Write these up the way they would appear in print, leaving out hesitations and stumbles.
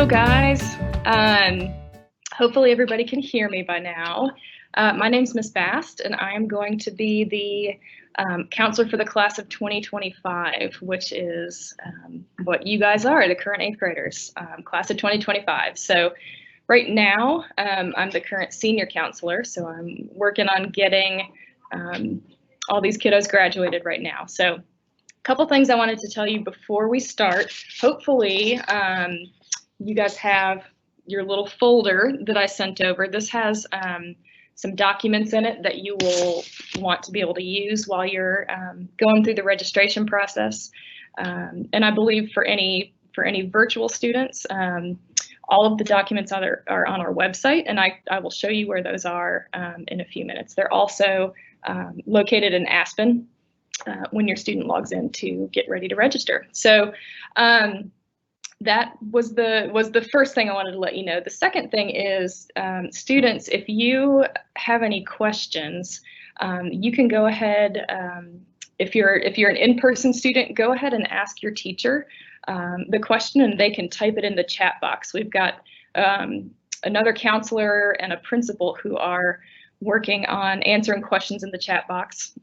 guys. Hopefully everybody can hear me by now. My name's Miss Bast, and I am going to be the counselor for the class of 2025, which is what you guys are, the current 8th graders, class of 2025. So right now, I'm the current senior counselor, so I'm working on getting all these kiddos graduated right now. So a couple things I wanted to tell you before we start. Hopefully, you guys have your little folder that I sent over. This has some documents in it that you will want to be able to use while you're going through the registration process. And I believe for any virtual students, all of the documents are on our website, and I will show you where those are in a few minutes. They're also located in Aspen when your student logs in to get ready to register. So that was the first thing I wanted to let you know. The second thing is, students, if you have any questions, you can go ahead, if you're an in-person student, go ahead and ask your teacher the question, and they can type it in the chat box. We've got another counselor and a principal who are working on answering questions in the chat box.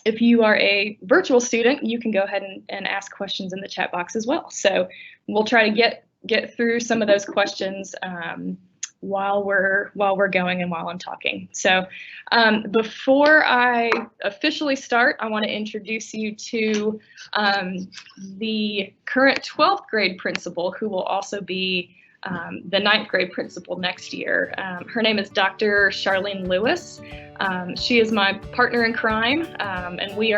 If you are a virtual student, you can go ahead and ask questions in the chat box as well. So we'll try to get through some of those questions while we're going and while I'm talking. So before I officially start, I want to introduce you to the current 12th grade principal, who will also be the 9th grade principal next year. Her name is Dr. Charlene Lewis. She is my partner in crime, and we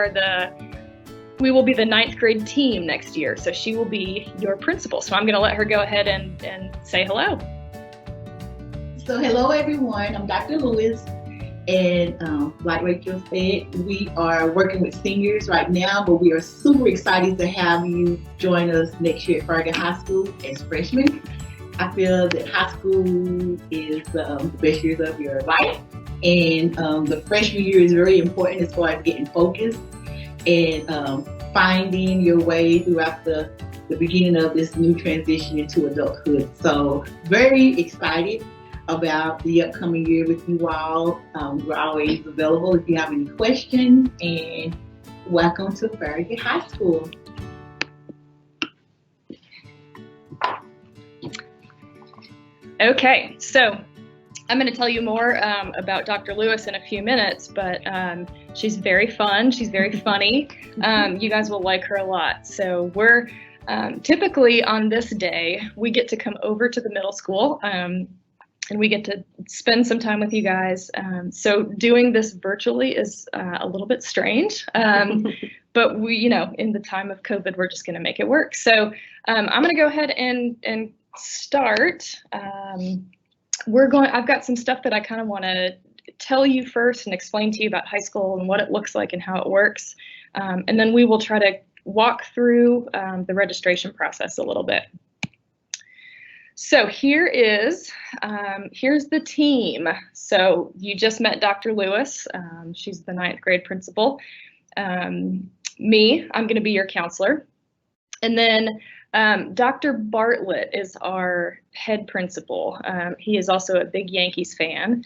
will be the 9th grade team next year. So she will be your principal. So I'm going to let her go ahead and say hello. So hello everyone, I'm Dr. Lewis, and like Rachel said, we are working with seniors right now, but we are super excited to have you join us next year at Farragut High School as freshmen. I feel that high school is the best years of your life, and the freshman year is very important as far as getting focused and finding your way throughout the beginning of this new transition into adulthood. So very excited about the upcoming year with you all. We're always available if you have any questions, and welcome to Farragut High School. Okay, so I'm going to tell you more about Dr. Lewis in a few minutes, but she's very fun. She's very funny. You guys will like her a lot. So we're typically on this day, we get to come over to the middle school and we get to spend some time with you guys. So doing this virtually is a little bit strange, but we, in the time of COVID, we're just going to make it work. So I'm going to go ahead and start. I've got some stuff that I kind of want to tell you first and explain to you about high school and what it looks like and how it works. And then we will try to walk through the registration process a little bit. So here's the team. So you just met Dr. Lewis. She's the 9th grade principal. Me, I'm going to be your counselor. And then Dr. Bartlett is our head principal. He is also a big Yankees fan.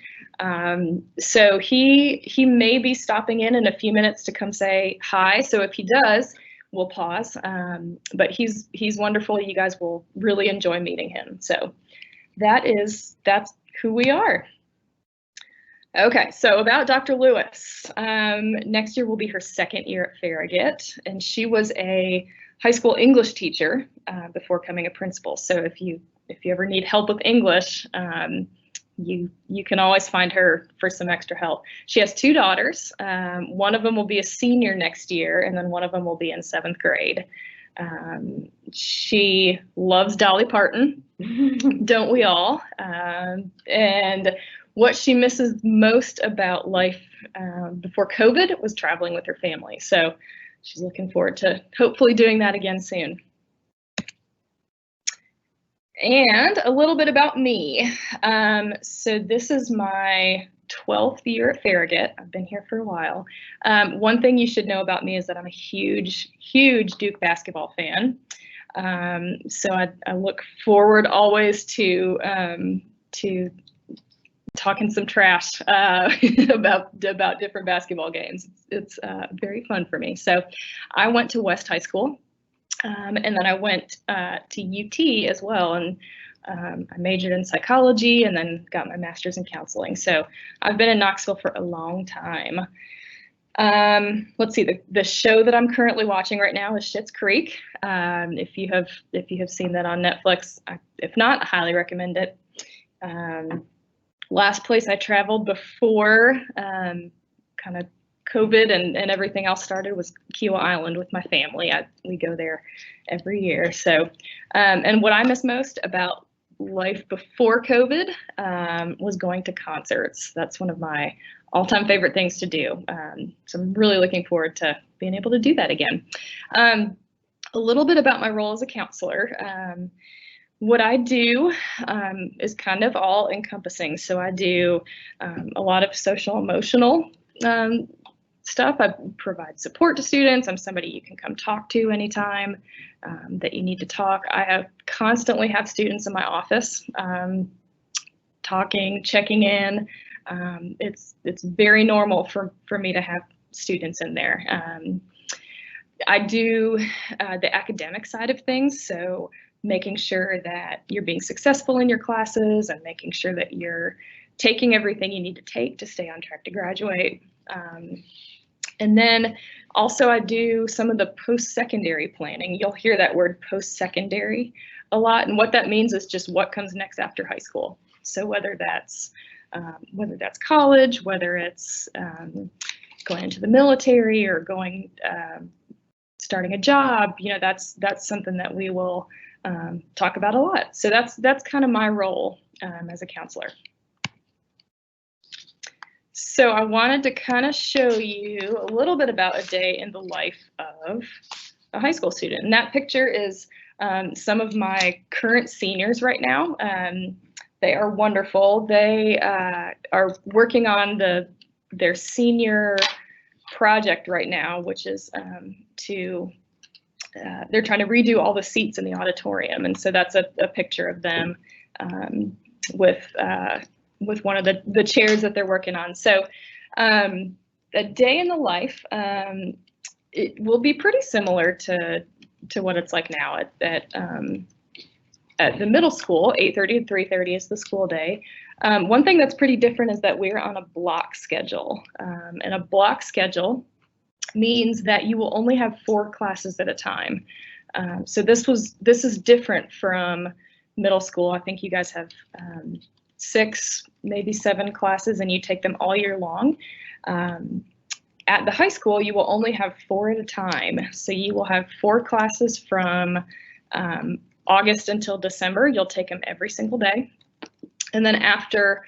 So he may be stopping in a few minutes to come say hi. So if he does, we'll pause. But he's wonderful. You guys will really enjoy meeting him. So that's who we are. Okay, so about Dr. Lewis. Next year will be her 2nd year at Farragut, and she was a high school English teacher before becoming a principal. So if you ever need help with English, you can always find her for some extra help. She has 2 daughters. One of them will be a senior next year, and then one of them will be in 7th grade. She loves Dolly Parton, don't we all? And what she misses most about life before COVID was traveling with her family. So she's looking forward to hopefully doing that again soon. And a little bit about me. So this is my 12th year at Farragut. I've been here for a while. One thing you should know about me is that I'm a huge Duke basketball fan. So I look forward always to talking some trash about different basketball games. It's very fun for me. So I went to West High School, and then I went to UT as well, and I majored in psychology and then got my master's in counseling. So I've been in Knoxville for a long time. Let's see, the show that I'm currently watching right now is Schitt's Creek. If you have seen that on Netflix, if not, I highly recommend it. Last place I traveled before kind of COVID and everything else started was Kiowa Island with my family. We go there every year. So, and what I miss most about life before COVID was going to concerts. That's one of my all-time favorite things to do. So I'm really looking forward to being able to do that again. A little bit about my role as a counselor. What I do is kind of all encompassing. So I do a lot of social emotional stuff. I provide support to students. I'm somebody you can come talk to anytime that you need to talk. I constantly have students in my office talking, checking in. It's very normal for me to have students in there. I do the academic side of things, so making sure that you're being successful in your classes and making sure that you're taking everything you need to take to stay on track to graduate. And then also I do some of the post-secondary planning. You'll hear that word post-secondary a lot, and what that means is just what comes next after high school. So whether that's college, whether it's going into the military or going starting a job, that's something that we will talk about a lot. So that's kind of my role as a counselor. So I wanted to kind of show you a little bit about a day in the life of a high school student. And that picture is some of my current seniors right now. They are wonderful. They are working on their senior project right now, which is they're trying to redo all the seats in the auditorium. And so that's a picture of them with one of the chairs that they're working on. So a day in the life, it will be pretty similar to what it's like now at the middle school. 8:30 to 3:30 is the school day. One thing that's pretty different is that we're on a block schedule. And a block schedule means that you will only have 4 classes at a time. So this is different from middle school. I think you guys have 6, maybe 7 classes, and you take them all year long. At the high school, you will only have 4 at a time. So you will have 4 classes from August until December. You'll take them every single day. And then after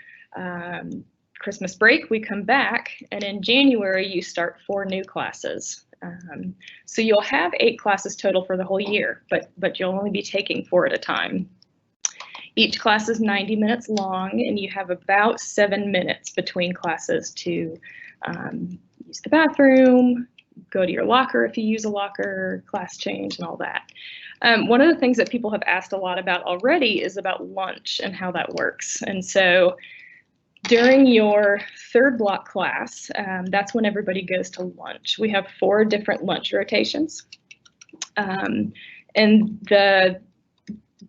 Christmas break, we come back, and in January, you start 4 new classes. So you'll have 8 classes total for the whole year, but you'll only be taking 4 at a time. Each class is 90 minutes long, and you have about 7 minutes between classes to use the bathroom, go to your locker if you use a locker, class change, and all that. One of the things that people have asked a lot about already is about lunch and how that works. And so during your 3rd block class, that's when everybody goes to lunch. We have 4 different lunch rotations. And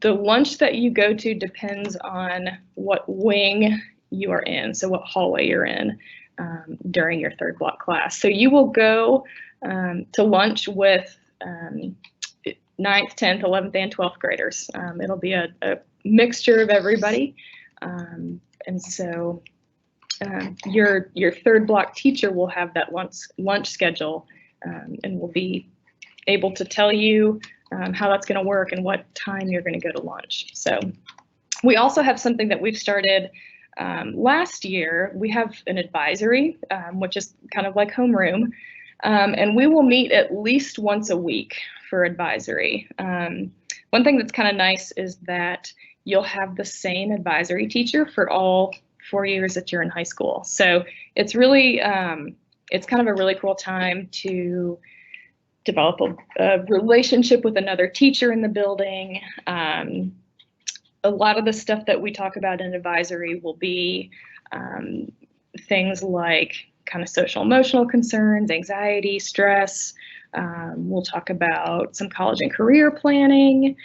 the lunch that you go to depends on what wing you are in, so what hallway you're in during your 3rd block class. So you will go to lunch with 9th, 10th, 11th, and 12th graders. It'll be a mixture of everybody. And so your 3rd block teacher will have that lunch schedule and will be able to tell you how that's going to work and what time you're going to go to lunch. So we also have something that we've started last year. We have an advisory, which is kind of like homeroom, and we will meet at least once a week for advisory. One thing that's kind of nice is that you'll have the same advisory teacher for all 4 years that you're in high school. So it's really, it's kind of a really cool time to develop a relationship with another teacher in the building. A lot of the stuff that we talk about in advisory will be things like kind of social emotional concerns, anxiety, stress. We'll talk about some college and career planning.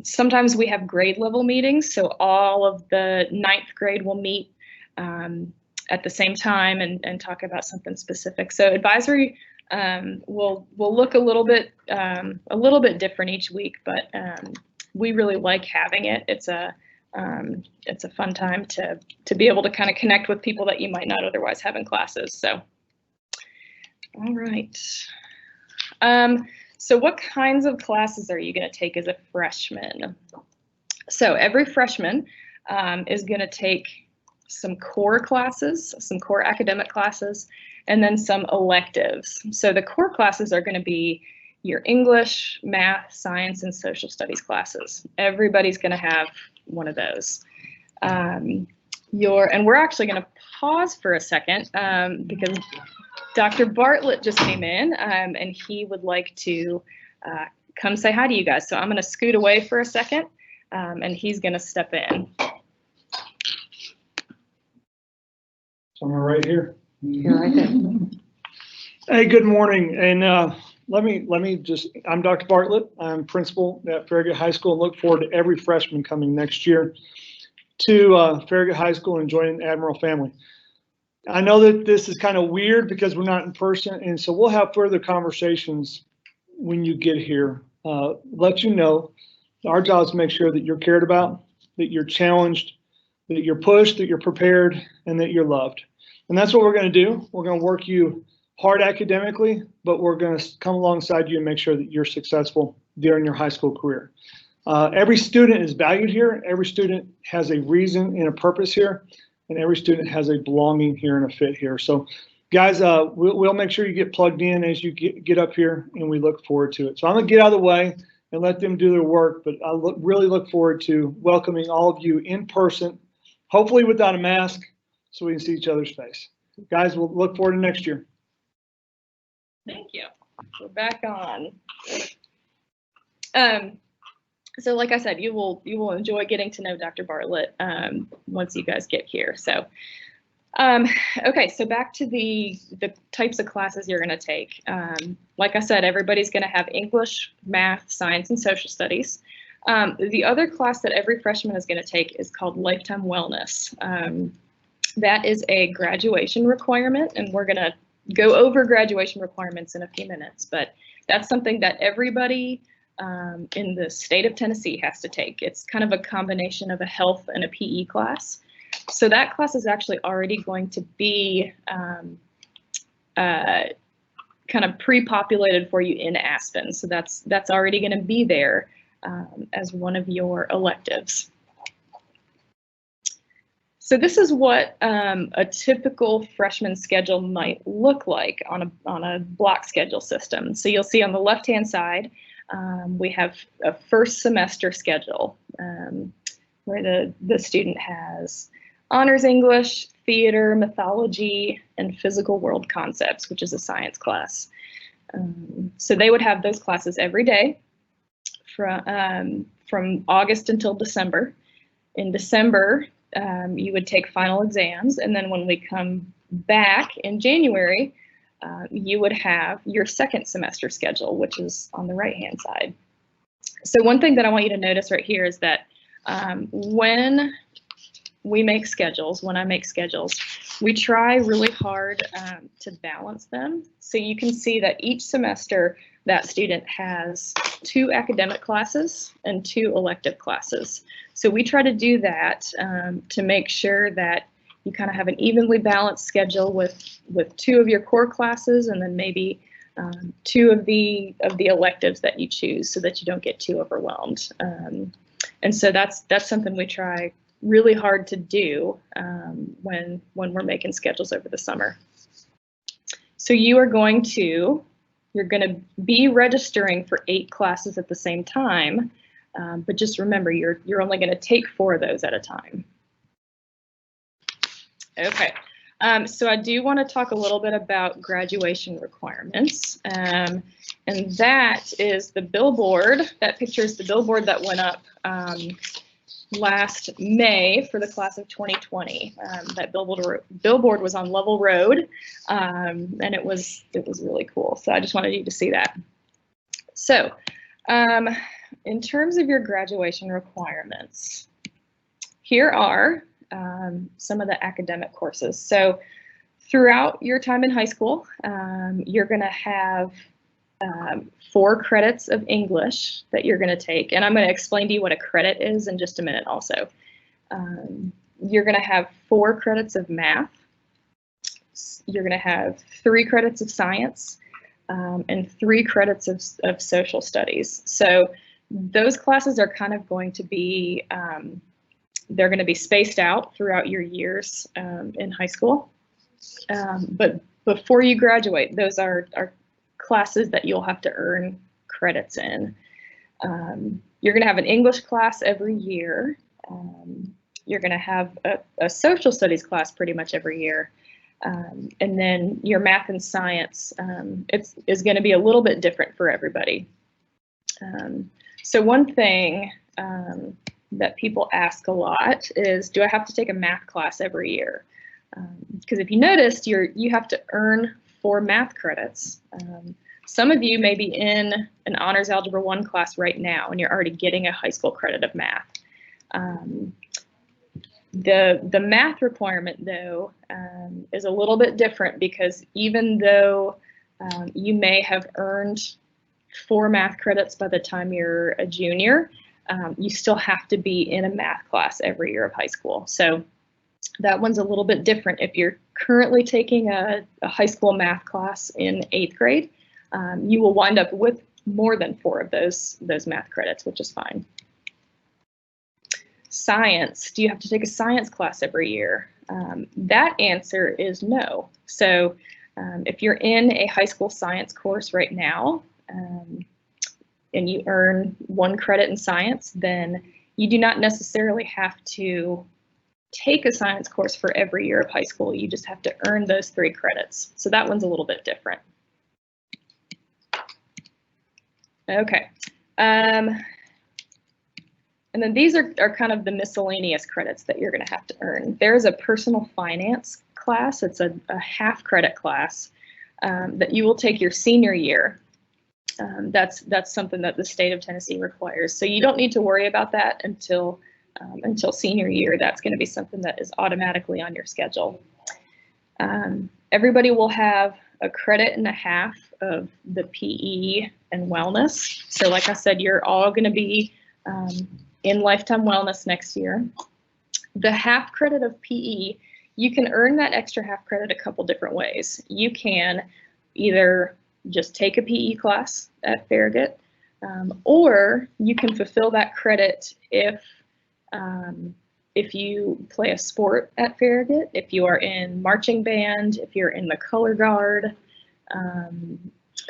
Sometimes we have grade level meetings, so all of the 9th grade will meet at the same time and talk about something specific. So advisory will look a little bit different each week, but we really like having it. It's a fun time to be able to kind of connect with people that you might not otherwise have in classes. So, all right. So what kinds of classes are you going to take as a freshman? So every freshman is going to take some core classes, some core academic classes, and then some electives. So the core classes are going to be your English, math, science, and social studies classes. Everybody's going to have one of those. And we're actually going to pause for a second because Dr. Bartlett just came in and he would like to come say hi to you guys. So I'm going to scoot away for a second and he's going to step in. So I'm right here. You're right there. Hey, good morning. And let me just, I'm Dr. Bartlett. I'm principal at Farragut High School and look forward to every freshman coming next year to Farragut High School and joining the Admiral family. I know that this is kind of weird because we're not in person, and so we'll have further conversations when you get here. Let you know our job is to make sure that you're cared about, that you're challenged, that you're pushed, that you're prepared, and that you're loved. And that's what we're going to do. We're going to work you hard academically, but we're going to come alongside you and make sure that you're successful during your high school career. Every student is valued here. Every student has a reason and a purpose here. And every student has a belonging here and a fit here. So guys, we'll make sure you get plugged in as you get up here, and we look forward to it. So I'm gonna get out of the way and let them do their work, but I really look forward to welcoming all of you in person, hopefully without a mask, so we can see each other's face. Guys, we'll look forward to next year. Thank you. We're back on. So like I said, you will enjoy getting to know Dr. Bartlett once you guys get here. So, okay, so back to the types of classes you're going to take. Like I said, everybody's going to have English, math, science, and social studies. The other class that every freshman is going to take is called Lifetime Wellness. That is a graduation requirement, and we're going to go over graduation requirements in a few minutes, but that's something that everybody in the state of Tennessee has to take. It's kind of a combination of a health and a PE class. So that class is actually already going to be kind of pre-populated for you in Aspen. So that's already going to be there as one of your electives. So this is what a typical freshman schedule might look like on a block schedule system. So you'll see on the left-hand side, we have a first semester schedule where the student has honors English, theater, mythology, and physical world concepts, which is a science class. So they would have those classes every day from August until December. In December, you would take final exams, and then when we come back in January, you would have your second semester schedule, which is on the right-hand side. So one thing that I want you to notice right here is that when we make schedules, when I make schedules, we try really hard to balance them. So you can see that each semester that student has 2 academic classes and 2 elective classes. So we try to do that to make sure that you kind of have an evenly balanced schedule with 2 of your core classes and then maybe 2 of the electives that you choose, so that you don't get too overwhelmed. And so that's something we try really hard to do when we're making schedules over the summer. So you're going to be registering for 8 classes at the same time, but just remember you're only going to take 4 of those at a time. Okay, so I do want to talk a little bit about graduation requirements. And that is the billboard. That picture is the billboard that went up last May for the class of 2020. That billboard was on Level Road, and it was really cool. So I just wanted you to see that. So in terms of your graduation requirements, here are some of the academic courses. So throughout your time in high school, you're going to have 4 credits of English that you're going to take. And I'm going to explain to you what a credit is in just a minute also. You're going to have 4 credits of math. You're going to have 3 credits of science and 3 credits of social studies. So those classes are kind of going to be, they're going to be spaced out throughout your years in high school. But before you graduate, those are classes that you'll have to earn credits in. You're going to have an English class every year. You're going to have a social studies class pretty much every year. And then your math and science is going to be a little bit different for everybody. So one thing that people ask a lot is, do I have to take a math class every year? Because if you noticed, you have to earn 4 math credits. Some of you may be in an Honors Algebra 1 class right now, and you're already getting a high school credit of math. The math requirement, though, is a little bit different, because even though you may have earned 4 math credits by the time you're a junior, you still have to be in a math class every year of high school. So that one's a little bit different. If you're currently taking a high school math class in 8th grade, you will wind up with more than 4 of those math credits, which is fine. Science, do you have to take a science class every year? That answer is no. So if you're in a high school science course right now, and you earn 1 credit in science, then you do not necessarily have to take a science course for every year of high school. You just have to earn those 3 credits. So that one's a little bit different. Okay. And then these are kind of the miscellaneous credits that you're going to have to earn. There's a personal finance class. It's a half credit class that you will take your senior year. That's something that the state of Tennessee requires. So you don't need to worry about that until senior year. That's going to be something that is automatically on your schedule. Everybody will have a credit and a half of the PE and wellness. So like I said, you're all going to be in lifetime wellness next year. The half credit of PE, you can earn that extra half credit a couple different ways. You can either just take a PE class at Farragut, or you can fulfill that credit if you play a sport at Farragut, if you are in marching band, if you're in the color guard.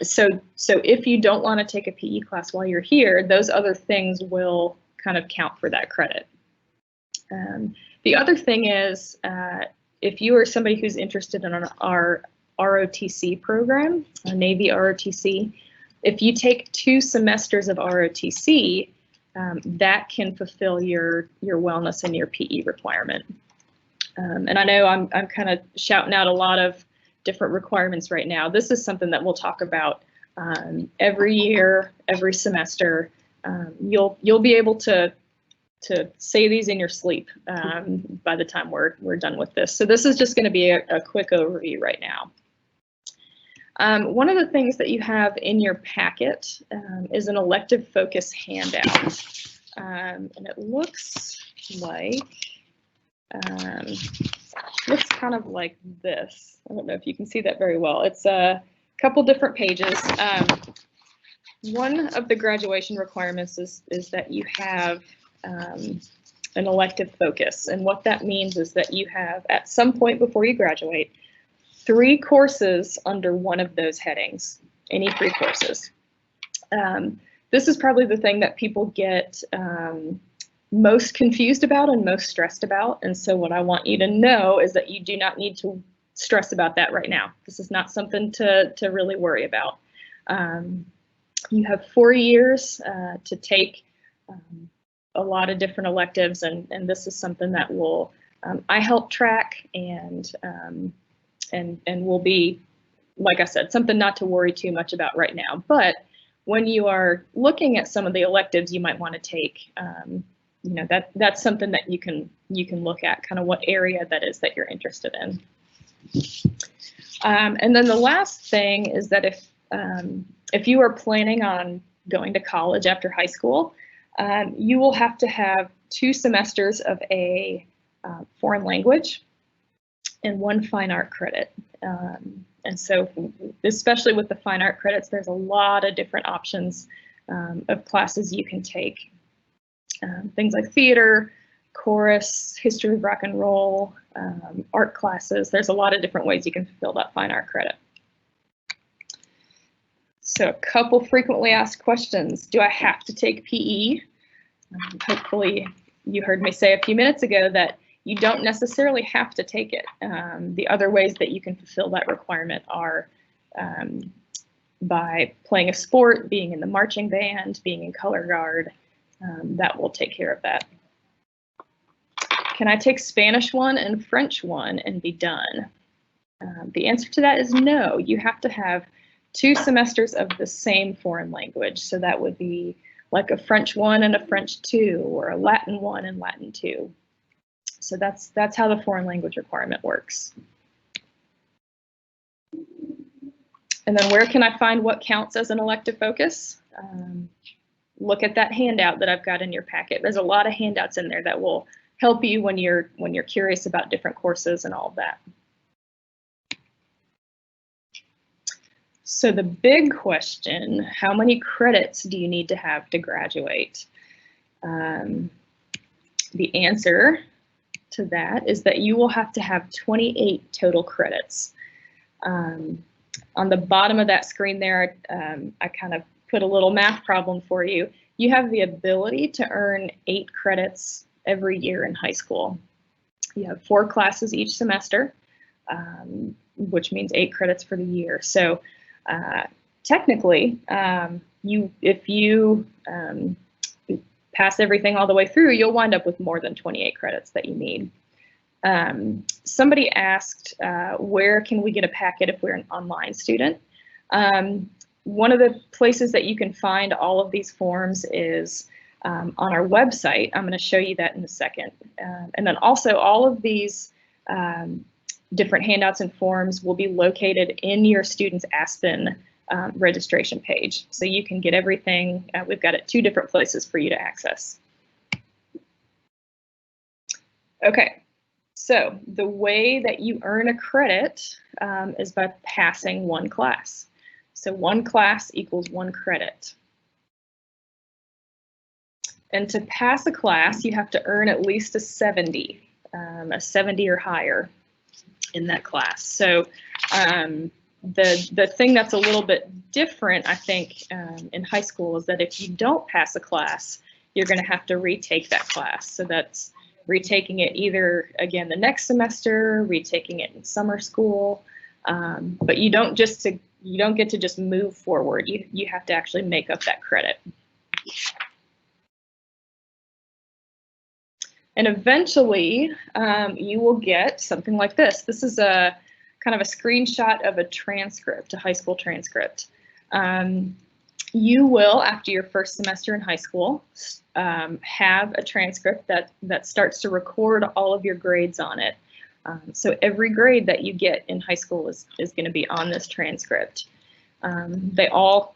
So if you don't want to take a PE class while you're here, those other things will kind of count for that credit. The other thing is, if you are somebody who's interested in our ROTC program, a Navy ROTC, if you take 2 semesters of ROTC, that can fulfill your wellness and your PE requirement. And I know I'm kind of shouting out a lot of different requirements right now. This is something that we'll talk about every year, every semester. You'll be able to say these in your sleep by the time we're done with this. So this is just going to be a quick overview right now. One of the things that you have in your packet is an elective focus handout, and it looks kind of like this. I don't know if you can see that very well. It's a couple different pages. One of the graduation requirements is that you have an elective focus, and what that means is that you have, at some point before you graduate, 3 courses under one of those headings, any 3 courses. This is probably the thing that people get most confused about and most stressed about. And so what I want you to know is that you do not need to stress about that right now. This is not something to really worry about. You have 4 years to take a lot of different electives, and this is something that will I help track and will be, like I said, something not to worry too much about right now. But when you are looking at some of the electives you might want to take, you know, that's something that you can look at, kind of what area that is that you're interested in. And then the last thing is that if you are planning on going to college after high school, you will have to have 2 semesters of a foreign language and 1 fine art credit. And so, especially with the fine art credits, there's a lot of different options of classes you can take. Things like theater, chorus, history of rock and roll, art classes. There's a lot of different ways you can fulfill that fine art credit. So a couple frequently asked questions. Do I have to take PE? Hopefully you heard me say a few minutes ago that you don't necessarily have to take it. The other ways that you can fulfill that requirement are by playing a sport, being in the marching band, being in color guard. That will take care of that. Can I take Spanish 1 and French 1 and be done? The answer to that is no. You have to have 2 semesters of the same foreign language. So that would be like a French 1 and a French 2, or a Latin 1 and Latin 2. So that's how the foreign language requirement works. And then where can I find what counts as an elective focus? Look at that handout that I've got in your packet. There's a lot of handouts in there that will help you when you're curious about different courses and all of that. So the big question, how many credits do you need to have to graduate? The answer to that is that you will have to have 28 total credits. On the bottom of that screen there, I kind of put a little math problem for you. You have the ability to earn 8 credits every year in high school. You have 4 classes each semester, which means 8 credits for the year. So technically, if you pass everything all the way through, you'll wind up with more than 28 credits that you need. Somebody asked, where can we get a packet if we're an online student? One of the places that you can find all of these forms is on our website. I'm going to show you that in a second. And then also all of these different handouts and forms will be located in your student's Aspen registration page. So you can get everything. We've got it 2 different places for you to access. Okay, so the way that you earn a credit is by passing 1 class. So 1 class equals 1 credit. And to pass a class, you have to earn at least a 70 or higher in that class. So the thing that's a little bit different, I think, in high school is that if you don't pass a class, you're going to have to retake that class. So that's retaking it either, again, the next semester, retaking it in summer school, but you don't get to just move forward. You have to actually make up that credit. And eventually, you will get something like this. This is a kind of a screenshot of a transcript, a high school transcript. You will, after your first semester in high school, have a transcript that starts to record all of your grades on it. So every grade that you get in high school is going to be on this transcript. They all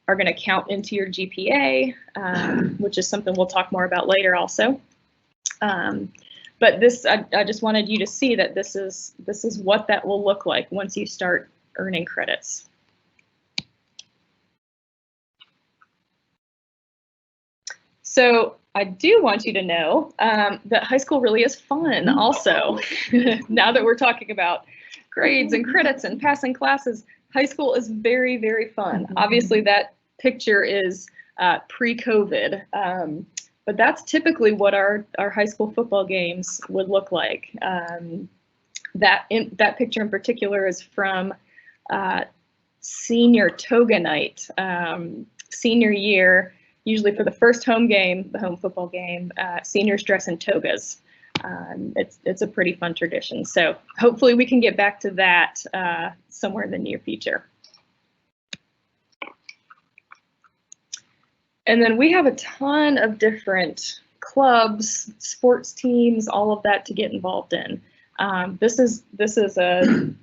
are going to count into your GPA, which is something we'll talk more about later also. But this, I just wanted you to see that this is what that will look like once you start earning credits. So I do want you to know that high school really is fun also. Now that we're talking about grades and credits and passing classes, high school is very, very fun. Obviously that picture is pre-COVID. But that's typically what our high school football games would look like. That picture in particular is from senior toga night. senior year, usually for the first home game, the home football game, seniors dress in togas. It's a pretty fun tradition. So hopefully we can get back to that somewhere in the near future. And then we have a ton of different clubs, sports teams, all of that to get involved in. This is a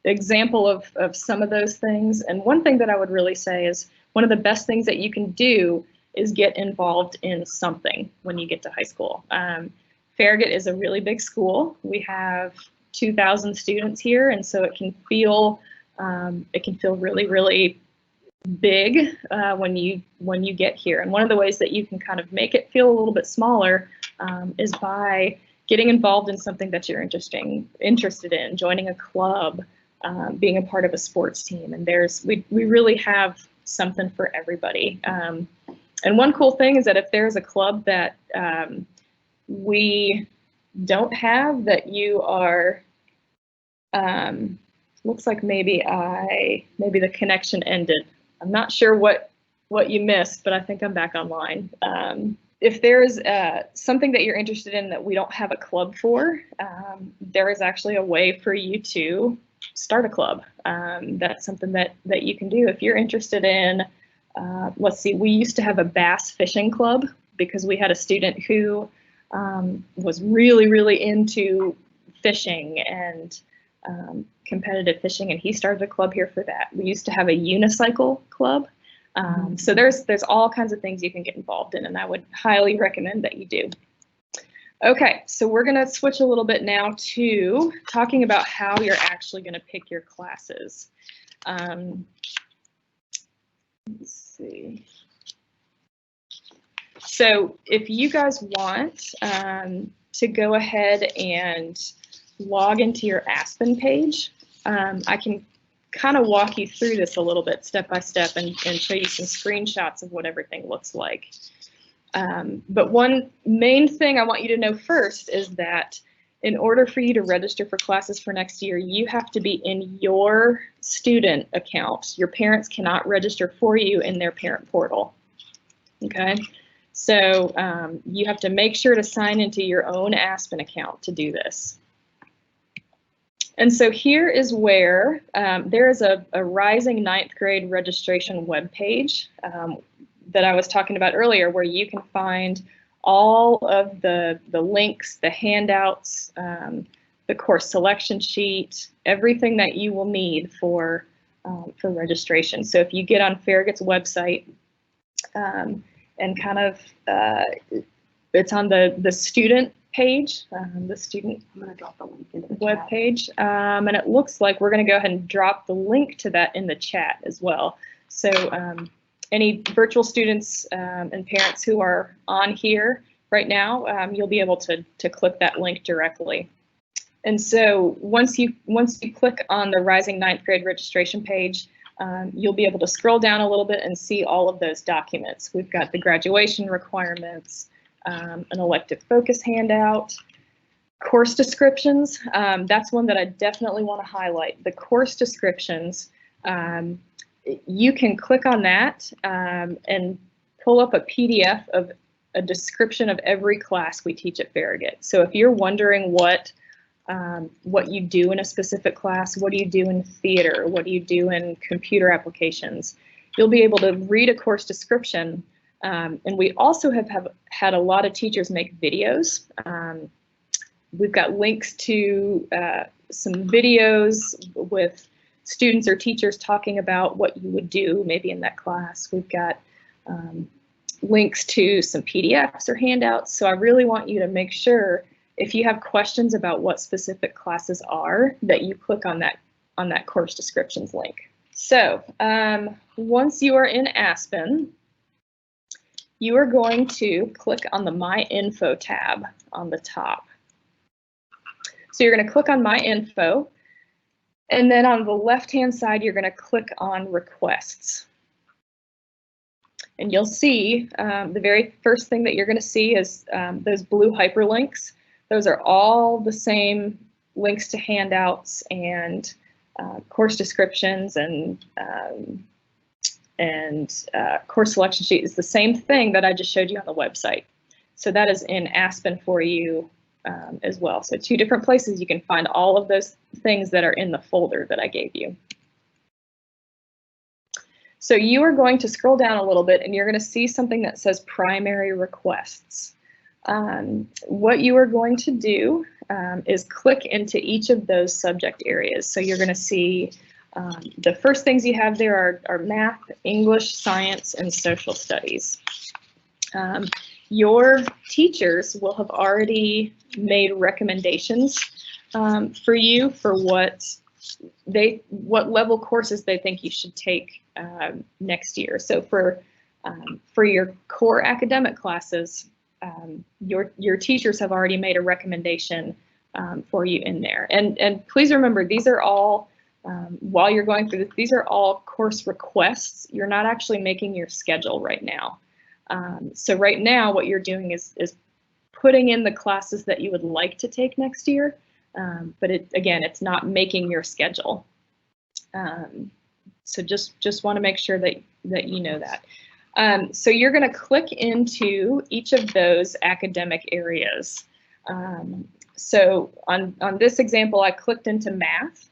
example of some of those things. And one thing that I would really say is one of the best things that you can do is get involved in something when you get to high school. Farragut is a really big school. We have 2,000 students here, and so it can feel really, really big when you get here. And one of the ways that you can kind of make it feel a little bit smaller is by getting involved in something that you're interested in, joining a club, being a part of a sports team. And we really have something for everybody. And one cool thing is that if there's a club that we don't have, that you are, looks like maybe the connection ended. I'm not sure what you missed, but I think I'm back online. If there's something that you're interested in that we don't have a club for, there is actually a way for you to start a club. That's something that you can do. If you're interested in, let's see, we used to have a bass fishing club because we had a student who was really, really into fishing and competitive fishing, and he started a club here for that. We used to have a unicycle club. So there's all kinds of things you can get involved in, and I would highly recommend that you do. Okay, so we're going to switch a little bit now to talking about how you're actually going to pick your classes. Let's see. So if you guys want to go ahead and log into your Aspen page, I can kind of walk you through this a little bit step by step and show you some screenshots of what everything looks like. But one main thing I want you to know first is that in order for you to register for classes for next year, you have to be in your student account. Your parents cannot register for you in their parent portal. Okay, so you have to make sure to sign into your own Aspen account to do this. And so here is where there is a Rising 9th grade registration webpage that I was talking about earlier, where you can find all of the links, the handouts, the course selection sheet, everything that you will need for registration. So if you get on Farragut's website and kind of, it's on the student page, the student I'm gonna drop the link in the web page, and it looks like we're going to go ahead and drop the link to that in the chat as well. So any virtual students and parents who are on here right now, you'll be able to click that link directly. And so once you click on the Rising 9th grade registration page, you'll be able to scroll down a little bit and see all of those documents. We've got the graduation requirements, an elective focus handout, course descriptions. That's one that I definitely want to highlight. The course descriptions, you can click on that and pull up a PDF of a description of every class we teach at Farragut. So if you're wondering what you do in a specific class, what do you do in theater, what do you do in computer applications, you'll be able to read a course description. And we also have had a lot of teachers make videos. We've got links to some videos with students or teachers talking about what you would do maybe in that class. We've got links to some PDFs or handouts. So I really want you to make sure, if you have questions about what specific classes are, that you click on that course descriptions link. So once you are in Aspen, you are going to click on the My Info tab on the top. So you're going to click on My Info, and then on the left-hand side, you're going to click on Requests. And you'll see the very first thing that you're going to see is those blue hyperlinks. Those are all the same links to handouts and course descriptions and course selection sheet is the same thing that I just showed you on the website. So that is in Aspen for you as well. So 2 different places you can find all of those things that are in the folder that I gave you. So you are going to scroll down a little bit and you're going to see something that says primary requests. What you are going to do is click into each of those subject areas. So you're going to see the first things you have there are math, English, science, and social studies. Your teachers will have already made recommendations for you for what level courses they think you should take next year. So for your core academic classes, your teachers have already made a recommendation for you in there. And please remember, these are all while you're going through this, these are all course requests. You're not actually making your schedule right now. So right now, what you're doing is putting in the classes that you would like to take next year, but again, it's not making your schedule. So just want to make sure that you know that. So you're going to click into each of those academic areas. So on this example, I clicked into math.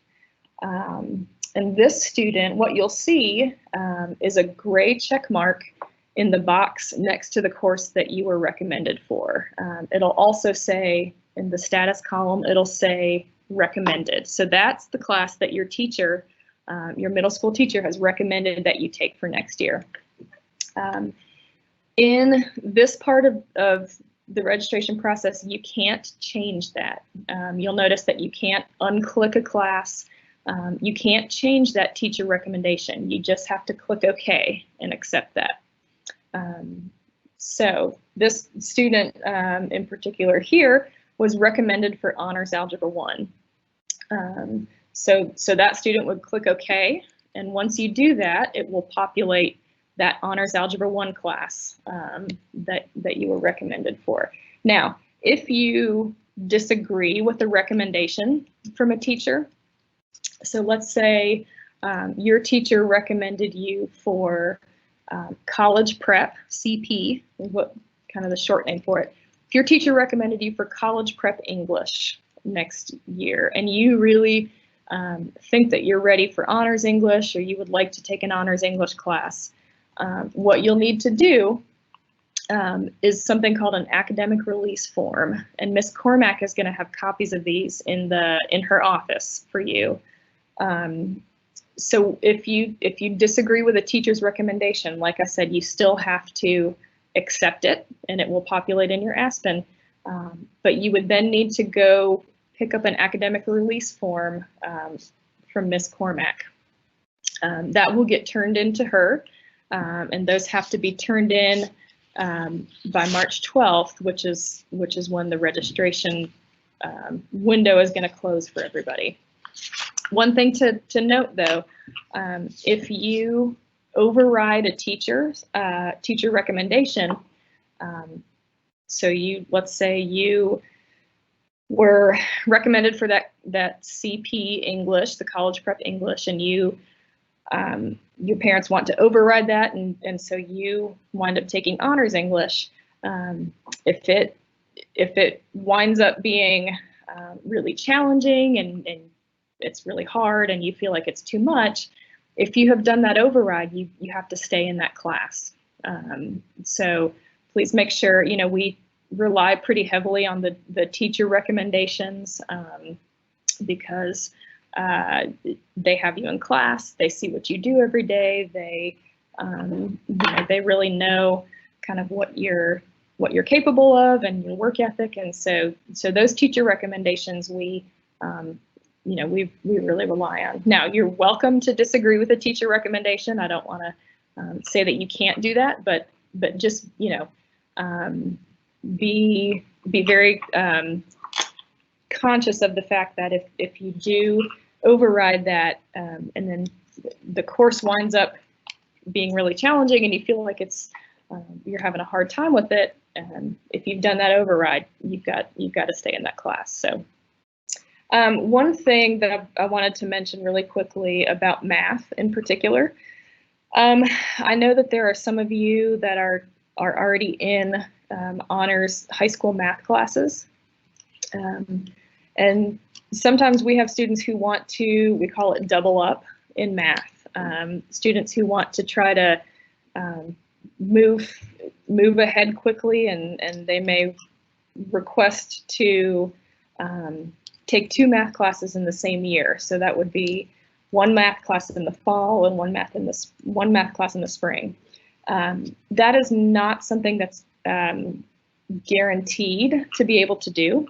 And this student, what you'll see is a gray check mark in the box next to the course that you were recommended for. It'll also say in the status column, it'll say recommended. So that's the class that your teacher, your middle school teacher, has recommended that you take for next year. In this part of the registration process, you can't change that. You'll notice that you can't unclick a class. You can't change that teacher recommendation. You just have to click OK and accept that. So this student in particular here was recommended for Honors Algebra 1. So that student would click OK, and once you do that, it will populate that Honors Algebra 1 class that you were recommended for. Now, if you disagree with the recommendation from a teacher, so let's say your teacher recommended you for college prep, CP, is what kind of the short name for it. If your teacher recommended you for college prep English next year, and you really think that you're ready for honors English, or you would like to take an honors English class, what you'll need to do is something called an academic release form, and Miss Cormack is going to have copies of these in her office for you. So if you disagree with a teacher's recommendation, like I said, you still have to accept it, and it will populate in your Aspen. But you would then need to go pick up an academic release form from Miss Cormack. That will get turned into her, and those have to be turned in by March 12th, which is when the registration window is going to close for everybody. One thing to note, though, if you override a teacher recommendation, so let's say you were recommended for that CP English, the college prep English, and your parents want to override that, and so you wind up taking honors English. If it winds up being really challenging and it's really hard and you feel like it's too much, if you have done that override, you have to stay in that class. So please make sure, we rely pretty heavily on the teacher recommendations because they have you in class, they see what you do every day, they really know kind of what you're capable of and your work ethic, and so those teacher recommendations we really rely on. Now, you're welcome to disagree with a teacher recommendation. I don't want to say that you can't do that, but just be very conscious of the fact that if you do override that and then the course winds up being really challenging and you feel like you're having a hard time with it, if you've done that override, you've got to stay in that class. So one thing that I wanted to mention really quickly about math in particular, I know that there are some of you that are already in honors high school math classes. And sometimes we have students who want to, we call it double up in math. Students who want to try to move ahead quickly, and they may request to take 2 math classes in the same year. So that would be 1 math class in the fall and one math class in the spring. That is not something that's guaranteed to be able to do.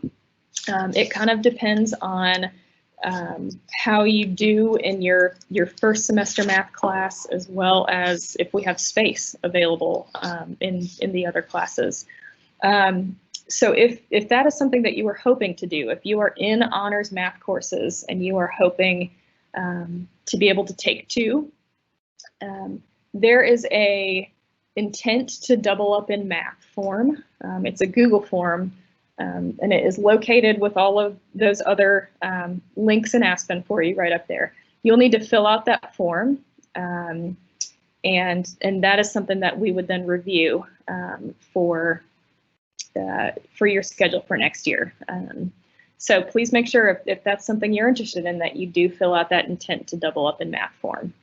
It kind of depends on how you do in your first semester math class, as well as if we have space available in the other classes. So if that is something that you are hoping to do, if you are in honors math courses and you are hoping to be able to take 2, there is a intent to double up in math form. It's a Google form, and it is located with all of those other links in Aspen for you right up there. You'll need to fill out that form, and that is something that we would then review for your schedule for next year. So please make sure if that's something you're interested in, that you do fill out that intent to double up in math form.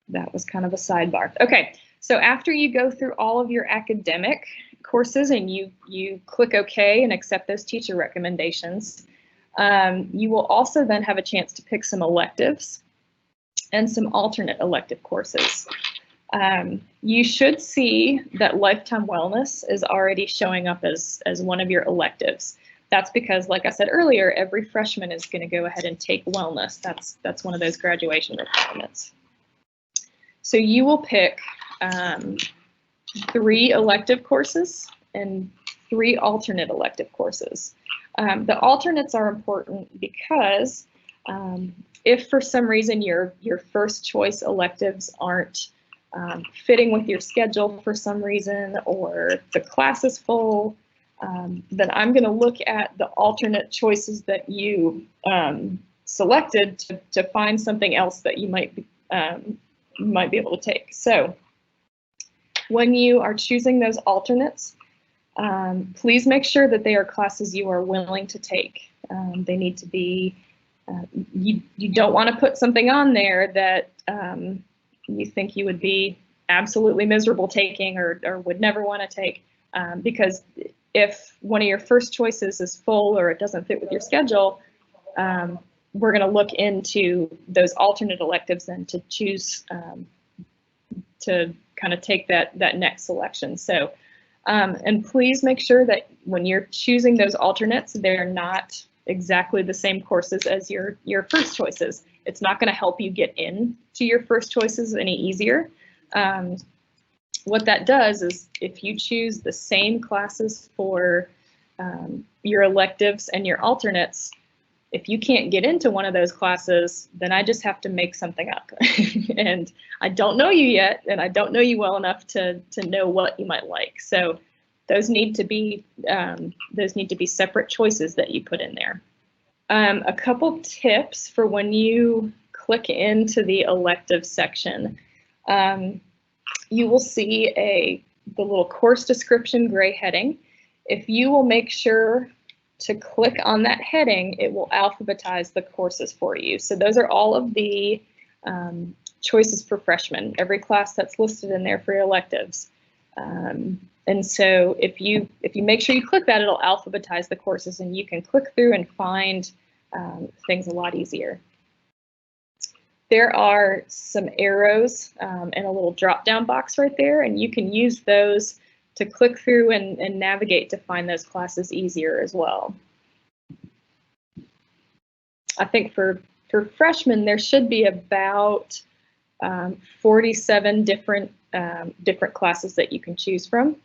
That was kind of a sidebar. Okay, so after you go through all of your academic courses and you click OK and accept those teacher recommendations, you will also then have a chance to pick some electives and some alternate elective courses. You should see that lifetime wellness is already showing up as one of your electives. That's because, like I said earlier, every freshman is going to go ahead and take wellness. That's one of those graduation requirements. So you will pick 3 elective courses and 3 alternate elective courses. The alternates are important because if for some reason your first choice electives aren't fitting with your schedule for some reason, or the class is full, then I'm going to look at the alternate choices that you selected to find something else that you might be able to take. So when you are choosing those alternates, please make sure that they are classes you are willing to take. They need to be, you don't want to put something on there that you think you would be absolutely miserable taking or would never want to take, because if one of your first choices is full or it doesn't fit with your schedule, we're going to look into those alternate electives and to choose to kind of take that next selection. So, and please make sure that when you're choosing those alternates, they're not exactly the same courses as your first choices. It's not going to help you get into your first choices any easier. What that does is if you choose the same classes for your electives and your alternates, if you can't get into one of those classes, then I just have to make something up. And I don't know you yet, and I don't know you well enough to know what you might like. So those need to be separate choices that you put in there. A couple tips for when you click into the elective section. You will see the little course description gray heading. If you will make sure to click on that heading, it will alphabetize the courses for you. So those are all of the choices for freshmen, every class that's listed in there for your electives. And so if you make sure you click that, it'll alphabetize the courses and you can click through and find things a lot easier. There are some arrows and a little drop-down box right there, and you can use those to click through and navigate to find those classes easier as well. I think for freshmen, there should be about 47 different classes that you can choose from.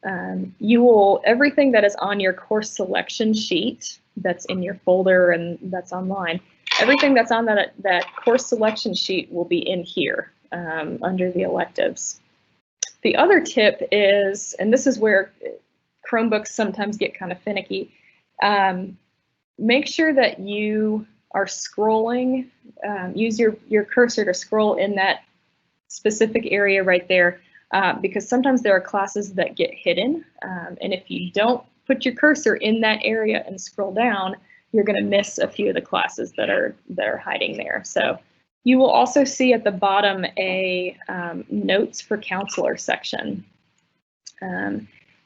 Everything that is on your course selection sheet that's in your folder and that's online, everything that's on that course selection sheet will be in here under the electives. The other tip is, and this is where Chromebooks sometimes get kind of finicky, make sure that you are scrolling, use your cursor to scroll in that specific area right there, because sometimes there are classes that get hidden, and if you don't put your cursor in that area and scroll down, you're going to miss a few of the classes that are hiding there. So you will also see at the bottom a notes for counselor section.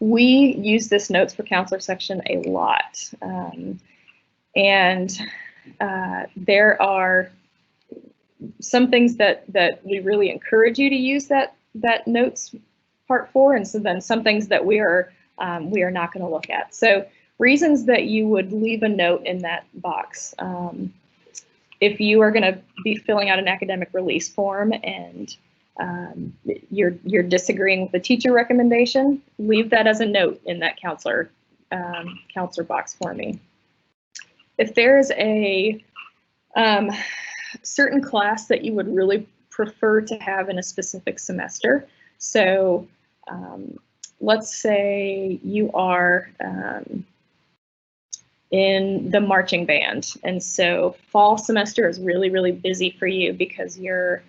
We use this notes for counselor section a lot, and there are some things that we really encourage you to use that notes part for, and so then some things that we are not going to look at. So reasons that you would leave a note in that box. If you are going to be filling out an academic release form and you're disagreeing with the teacher recommendation, leave that as a note in that counselor box for me. If there's a certain class that you would really prefer to have in a specific semester, so let's say you are in the marching band, and so fall semester is really, really busy for you because you're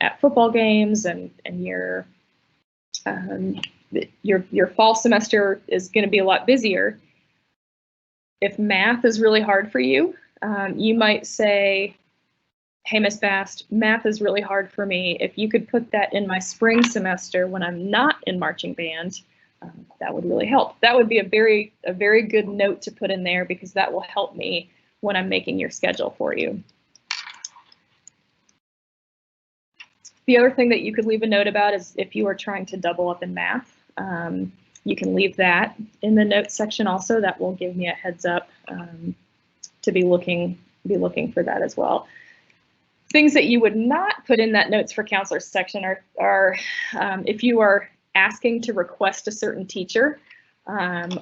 at football games, and your fall semester is going to be a lot busier. If math is really hard for you, you might say, hey, Miss Bast, math is really hard for me. If you could put that in my spring semester when I'm not in marching band, that would really help. That would be a very good note to put in there, because that will help me when I'm making your schedule for you. The other thing that you could leave a note about is if you are trying to double up in math, you can leave that in the notes section also. That will give me a heads up to be looking for that as well. Things that you would not put in that notes for counselors section are if you are asking to request a certain teacher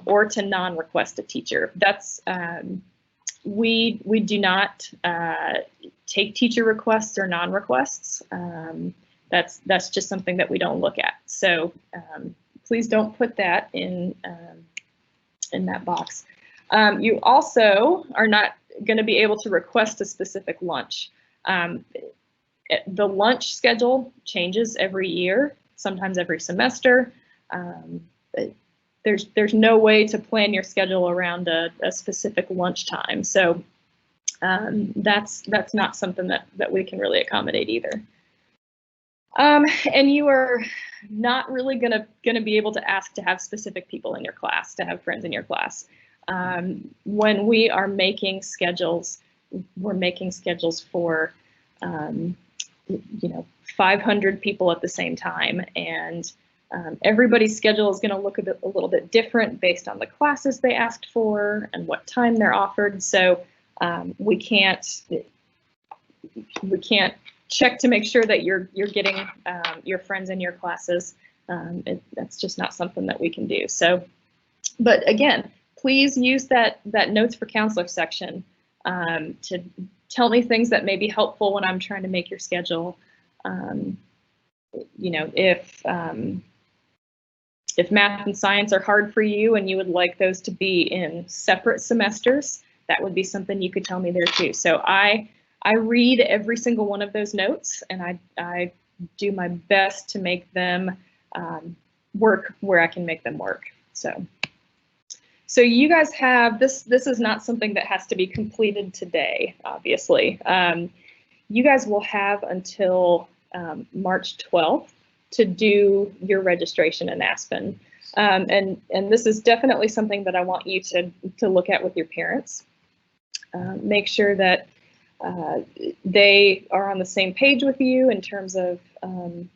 or to non-request a teacher. That's we do not take teacher requests or non-requests. That's just something that we don't look at. So please don't put that in that box. You also are not going to be able to request a specific lunch. The lunch schedule changes every year, sometimes every semester. There's no way to plan your schedule around a specific lunch time. So that's not something that we can really accommodate either. And you are not really gonna be able to ask to have specific people in your class, to have friends in your class. When we are making schedules, we're making schedules for 500 people at the same time, and everybody's schedule is going to look a little bit different based on the classes they asked for and what time they're offered. So we can't check to make sure that you're getting your friends in your classes. That's just not something that we can do. So, but again, please use that notes for counselor section to tell me things that may be helpful when I'm trying to make your schedule. If math and science are hard for you and you would like those to be in separate semesters, that would be something you could tell me there too. So I read every single one of those notes, and I do my best to make them work where I can make them work. So you guys have this. This is not something that has to be completed today, obviously. You guys will have until March 12th to do your registration in Aspen. And this is definitely something that I want you to look at with your parents. Make sure that they are on the same page with you in terms of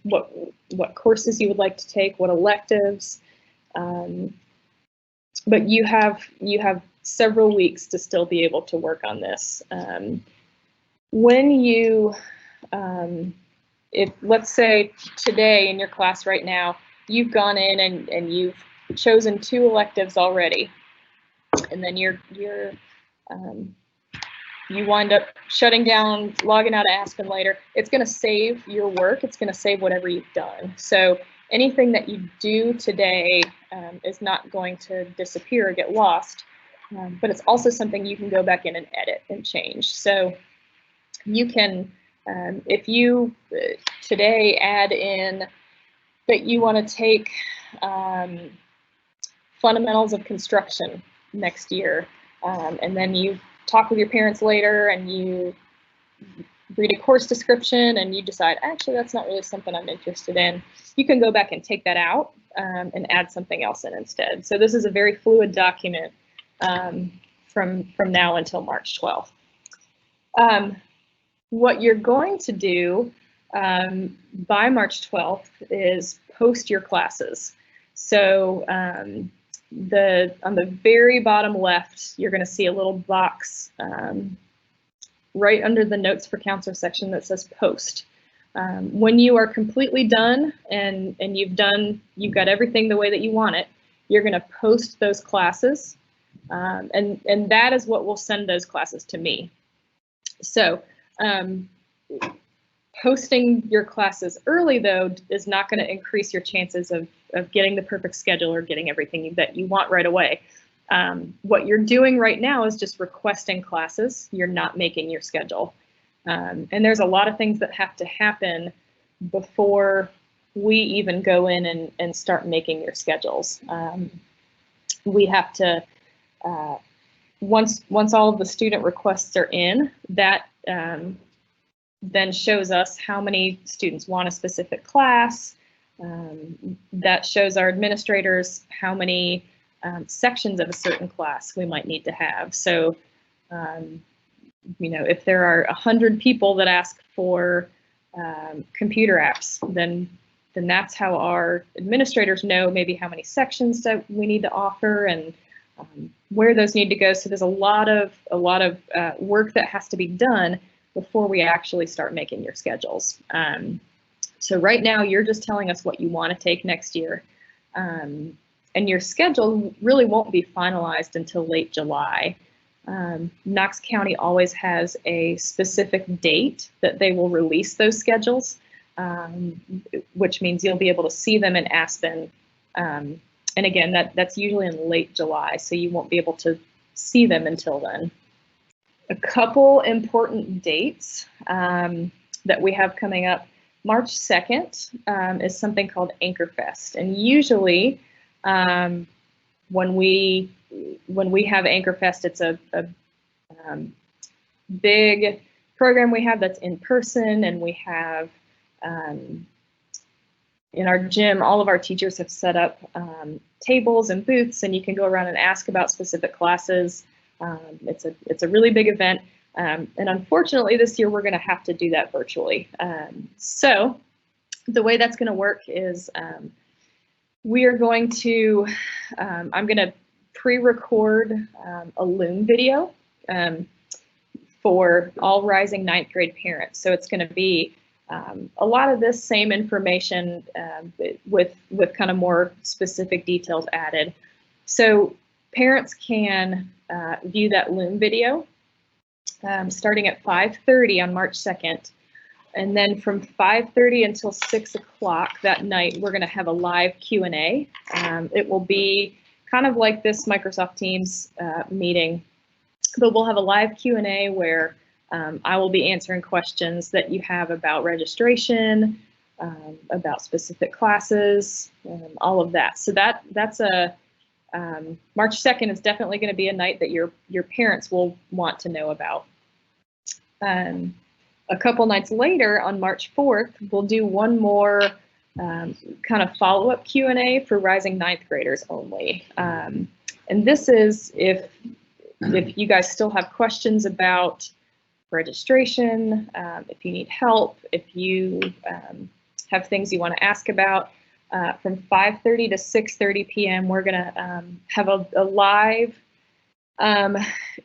what courses you would like to take, what electives. But you have several weeks to still be able to work on this. When you if let's say today in your class right now, you've gone in and you've chosen 2 electives already, and then you wind up shutting down, logging out of Aspen later, it's going to save your work. It's going to save whatever you've done. So anything that you do today is not going to disappear or get lost, but it's also something you can go back in and edit and change. So you can If you today add in that you want to take fundamentals of construction next year, and then you talk with your parents later and you read a course description and you decide, actually, that's not really something I'm interested in, you can go back and take that out and add something else in instead. So this is a very fluid document from now until March 12th. What you're going to do by March 12th is post your classes. So on the very bottom left, you're going to see a little box right under the notes for counselor section that says post. When you are completely done and you've got everything the way that you want it, you're going to post those classes, and that is what will send those classes to me. So posting your classes early, though, is not going to increase your chances of getting the perfect schedule or getting everything that you want right away. What you're doing right now is just requesting classes. You're not making your schedule. And there's a lot of things that have to happen before we even go in and start making your schedules. We have to, once all of the student requests are in, that then shows us how many students want a specific class. That shows our administrators how many sections of a certain class we might need to have. So, if there are 100 people that ask for computer apps, then that's how our administrators know maybe how many sections that we need to offer and where those need to go. So there's a lot of work that has to be done before we actually start making your schedules. So right now you're just telling us what you want to take next year. And your schedule really won't be finalized until late July. Knox County always has a specific date that they will release those schedules, which means you'll be able to see them in Aspen. And again, that's usually in late July, so you won't be able to see them until then. A couple important dates that we have coming up. March 2nd is something called Anchor Fest, and usually when we have Anchor Fest, it's a big program we have that's in person, and we have in our gym, all of our teachers have set up tables and booths, and you can go around and ask about specific classes. It's a really big event, and unfortunately this year we're going to have to do that virtually. So the way that's going to work is we are going to, I'm going to pre-record a Loom video for all rising 9th grade parents. So it's going to be a lot of this same information with kind of more specific details added. So parents can view that Loom video starting at 5:30 on March 2nd. And then from 5:30 until 6 o'clock that night, we're going to have a live Q&A. It will be kind of like this Microsoft Teams meeting, but we'll have a live Q&A where I will be answering questions that you have about registration, about specific classes, all of that. So that's a March 2nd is definitely going to be a night that your parents will want to know about. A couple nights later, on March 4th, we'll do one more kind of follow-up Q&A for rising 9th graders only. And this is if you guys still have questions about registration, if you need help, if you have things you want to ask about. From 5:30 to 6:30 p.m. we're going to have a live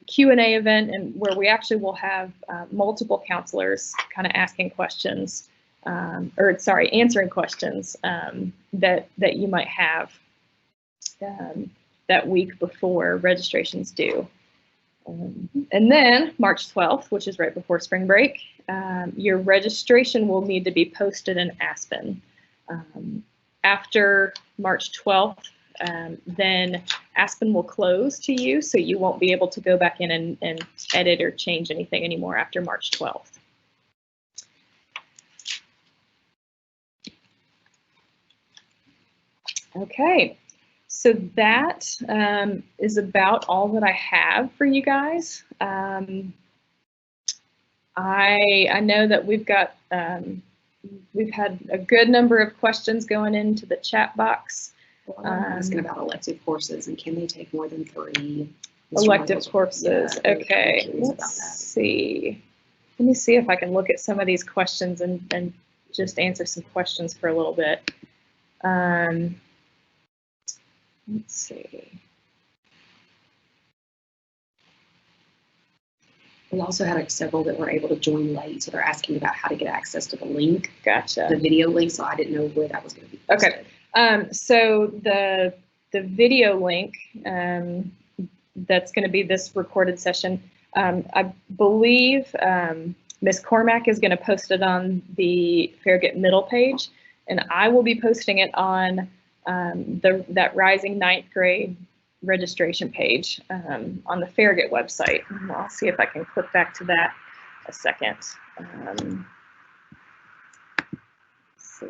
Q&A event, and where we actually will have multiple counselors kind of asking questions, answering questions that you might have that week before registration's due. And then March 12th, which is right before spring break, your registration will need to be posted in Aspen. After March 12th, then Aspen will close to you, so you won't be able to go back in and edit or change anything anymore after March 12th. Okay, so that is about all that I have for you guys. I know that we've had a good number of questions going into the chat box. Asking about elective courses and can they take more than 3 elective courses? Yeah, okay, let's see. Let me see if I can look at some of these questions and just answer some questions for a little bit. Let's see. We also had several that were able to join late, so they're asking about how to get access to the link. Gotcha. The video link, so I didn't know where that was going to be posted. Okay. So the video link that's going to be this recorded session, I believe Ms. Cormack is going to post it on the Farragut middle page, and I will be posting it on that Rising 9th grade registration page on the Farragut website. I'll see if I can click back to that a second. Let's see.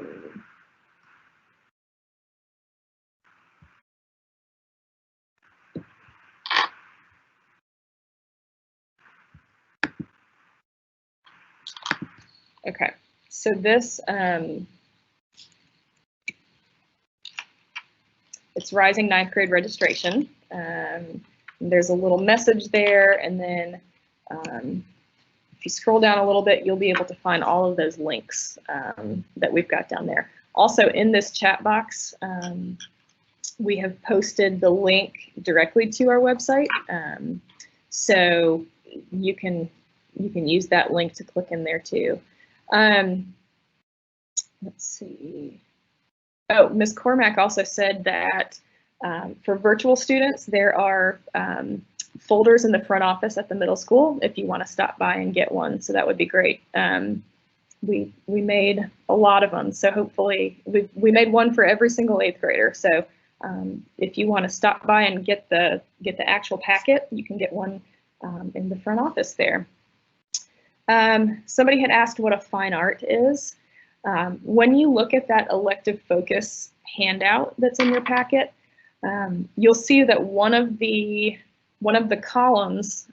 Okay, so this, it's Rising 9th grade registration. There's a little message there, and then if you scroll down a little bit, you'll be able to find all of those links that we've got down there. Also in this chat box, we have posted the link directly to our website. So you can use that link to click in there too. Let's see. Oh, Ms. Cormack also said that for virtual students, there are folders in the front office at the middle school if you want to stop by and get one. So that would be great. We made a lot of them. So hopefully we made one for every single 8th grader. So if you want to stop by and get the actual packet, you can get one in the front office there. Somebody had asked what a fine art is. When you look at that elective focus handout that's in your packet, you'll see that one of the columns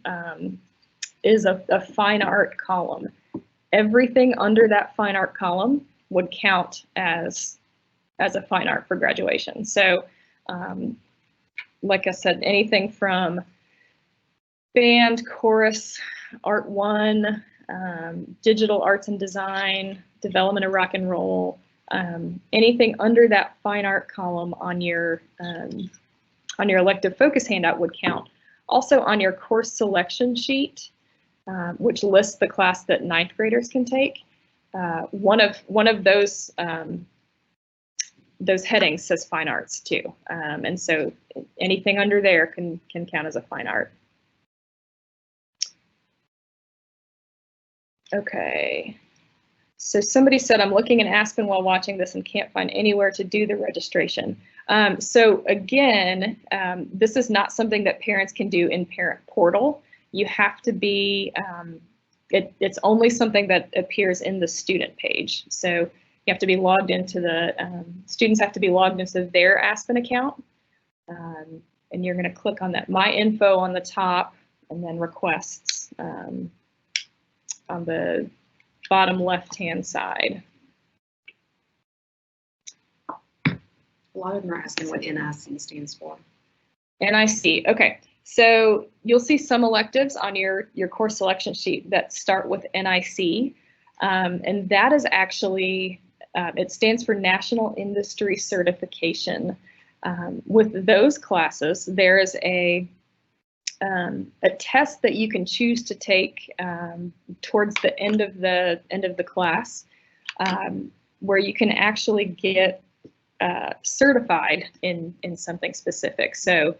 is a fine art column. Everything under that fine art column would count as a fine art for graduation. So, like I said, anything from band, chorus, Art 1, digital arts and design, development of rock and roll, anything under that fine art column on your elective focus handout would count. Also on your course selection sheet, which lists the class that 9th graders can take, one of those headings says fine arts too, and so anything under there can count as a fine art. Okay, so somebody said, I'm looking in Aspen while watching this and can't find anywhere to do the registration. So again, this is not something that parents can do in Parent Portal. You have to be, it's only something that appears in the student page. So you have to be logged into students have to be logged into their Aspen account. And you're going to click on that My Info on the top and then Requests on the bottom left-hand side. A lot of them are asking what NIC stands for. NIC, okay. So you'll see some electives on your course selection sheet that start with NIC, and that is actually, it stands for National Industry Certification. With those classes, there is a test that you can choose to take towards the end of the class, where you can actually get certified in something specific. So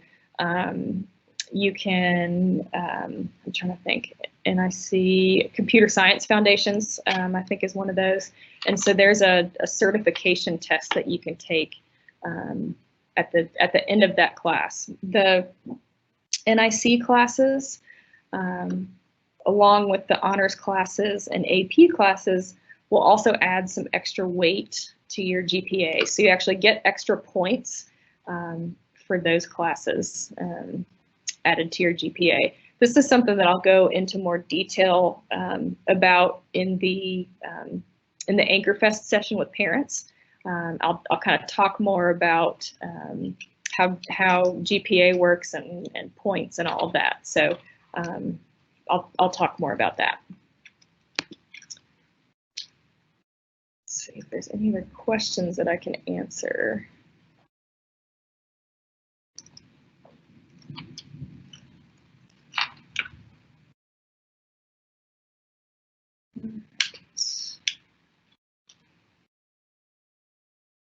you can, I'm trying to think, NIC Computer Science Foundations, I think is one of those. And so there's a certification test that you can take at the end of that class. The NIC classes, along with the honors classes and AP classes, will also add some extra weight to your GPA. So you actually get extra points for those classes added to your GPA. This is something that I'll go into more detail about in the Anchorfest session with parents. I'll kind of talk more about how GPA works and points and all of that. So I'll talk more about that. Let's see if there's any other questions that I can answer.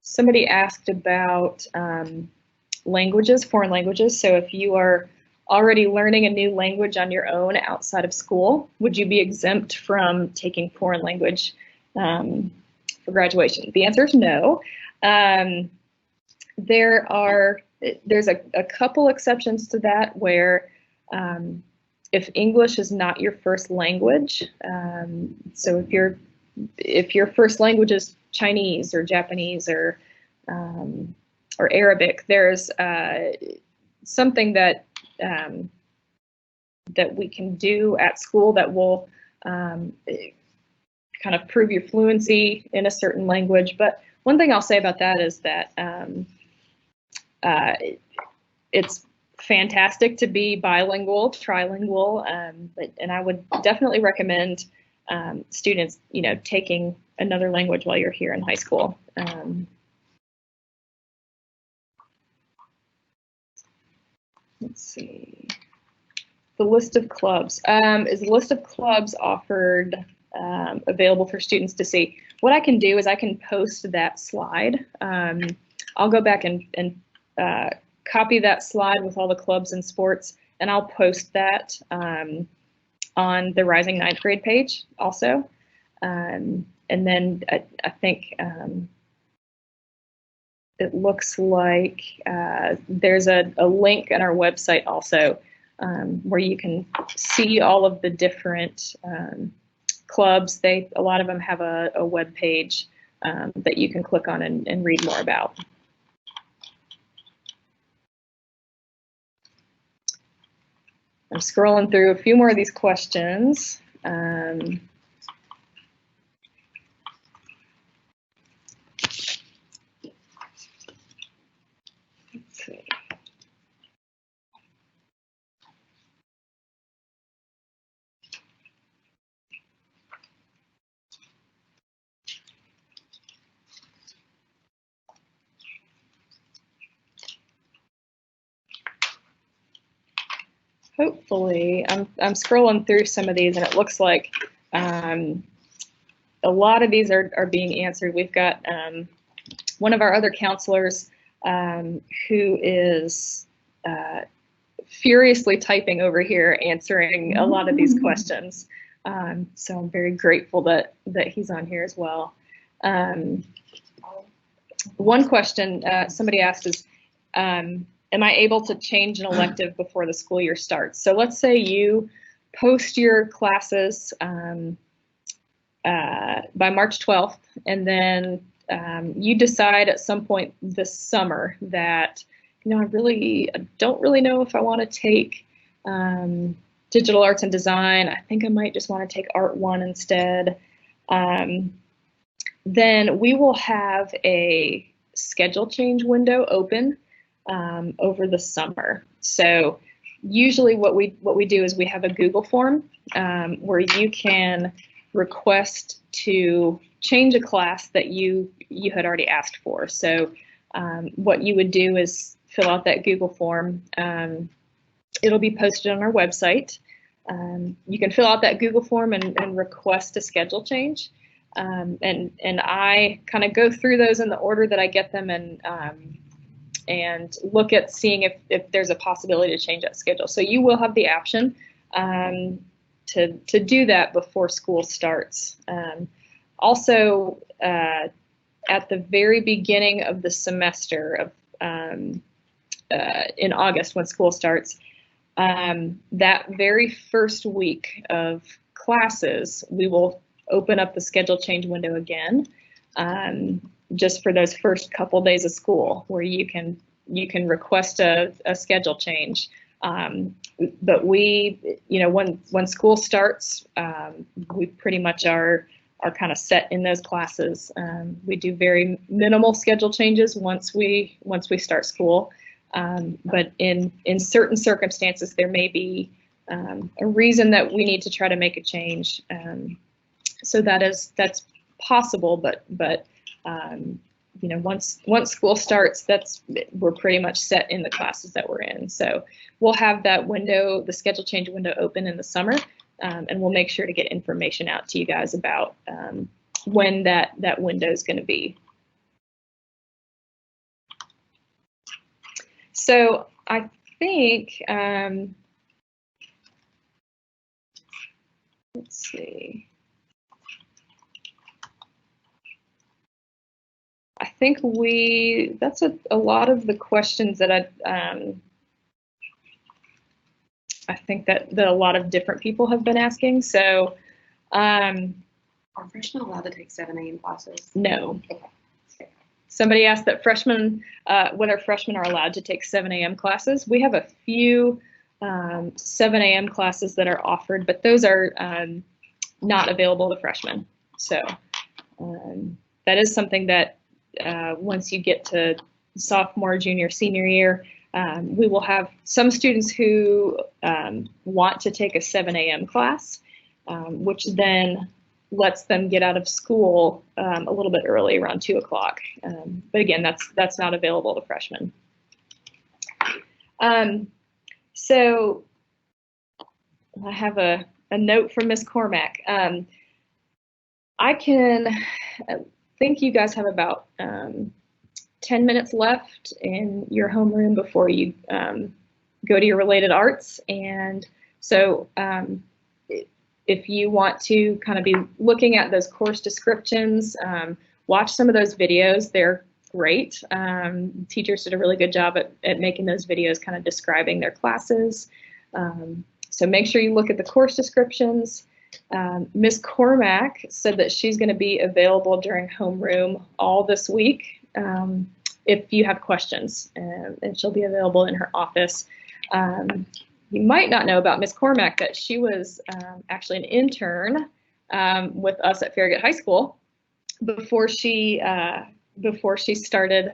Somebody asked about languages, foreign languages. So if you are already learning a new language on your own outside of school, would you be exempt from taking foreign language for graduation? The answer is no. There's a couple exceptions to that where if English is not your first language, so if your first language is Chinese or Japanese or Arabic, there's something that that we can do at school that will kind of prove your fluency in a certain language. But one thing I'll say about that is that it's fantastic to be bilingual, trilingual, and I would definitely recommend students, taking another language while you're here in high school. Let's see. The list of clubs. Is the list of clubs offered available for students to see? What I can do is I can post that slide. I'll go back and copy that slide with all the clubs and sports, and I'll post that on the Rising Ninth Grade page also. And then I think it looks like there's a link on our website also where you can see all of the different clubs. A lot of them have a web page that you can click on and read more about. I'm scrolling through a few more of these questions. Let's see. Hopefully, I'm scrolling through some of these, and it looks like a lot of these are being answered. We've got one of our other counselors who is furiously typing over here, answering a lot of these questions. So I'm very grateful that he's on here as well. One question somebody asked is, am I able to change an elective before the school year starts? So let's say you post your classes by March 12th, and then you decide at some point this summer that, I don't really know if I want to take digital arts and design. I think I might just want to take Art 1 instead. Then we will have a schedule change window open over the summer. So usually what we do is we have a Google form where you can request to change a class that you had already asked for. So what you would do is fill out that Google form. It'll be posted on our website. You can fill out that Google form and request a schedule change. And I kind of go through those in the order that I get them, and look at seeing if there's a possibility to change that schedule. So you will have the option to do that before school starts. Also, at the very beginning of the semester in August when school starts, that very first week of classes, we will open up the schedule change window again. just for those first couple days of school, where you can request a schedule change. But we, when school starts, we pretty much are kind of set in those classes. We do very minimal schedule changes once we start school. But in certain circumstances, there may be a reason that we need to try to make a change. So that's possible, but once school starts, we're pretty much set in the classes that we're in. So we'll have that window, the schedule change window, open in the summer, and we'll make sure to get information out to you guys about when that window is going to be. So I think, let's see. I think that's a lot of the questions that I think that a lot of different people have been asking. So, are freshmen allowed to take 7 a.m. classes? No. Okay. Somebody asked that whether freshmen are allowed to take 7 a.m. classes. We have a few 7 a.m. classes that are offered, but those are not available to freshmen. So that is something that once you get to sophomore, junior, senior year, we will have some students who want to take a 7 a.m. class, which then lets them get out of school a little bit early, around 2 o'clock. But again, that's not available to freshmen. So I have a note from Ms. Cormack. I think you guys have about 10 minutes left in your homeroom before you go to your related arts. And so if you want to kind of be looking at those course descriptions, watch some of those videos. They're great. Teachers did a really good job at making those videos kind of describing their classes. So make sure you look at the course descriptions. Ms. Cormack said that she's going to be available during homeroom all this week if you have questions, and she'll be available in her office. You might not know about Ms. Cormack that she was actually an intern with us at Farragut High School before she started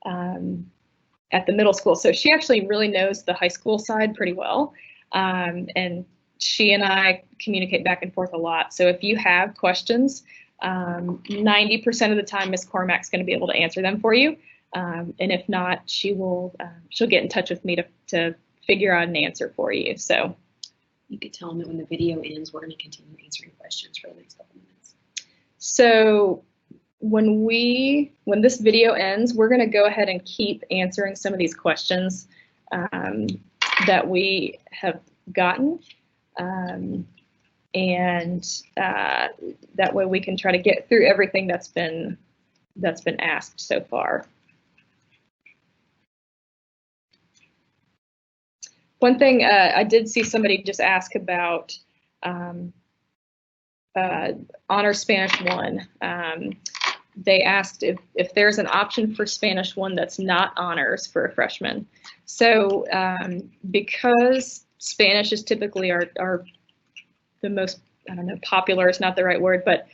at the middle school. So she actually really knows the high school side pretty well, and she and I communicate back and forth a lot. So if you have questions, 90% of the time, Ms. Cormack's going to be able to answer them for you. And if not, she'll get in touch with me to figure out an answer for you. So you could tell them that when the video ends, we're going to continue answering questions for the next couple minutes. So when this video ends, we're going to go ahead and keep answering some of these questions that we have gotten. And that way we can try to get through everything that's been asked so far. One thing I did see somebody just ask about Honor Spanish 1. They asked if there's an option for Spanish 1 that's not honors for a freshman. So because Spanish is typically the most, I don't know, popular is not the right word, but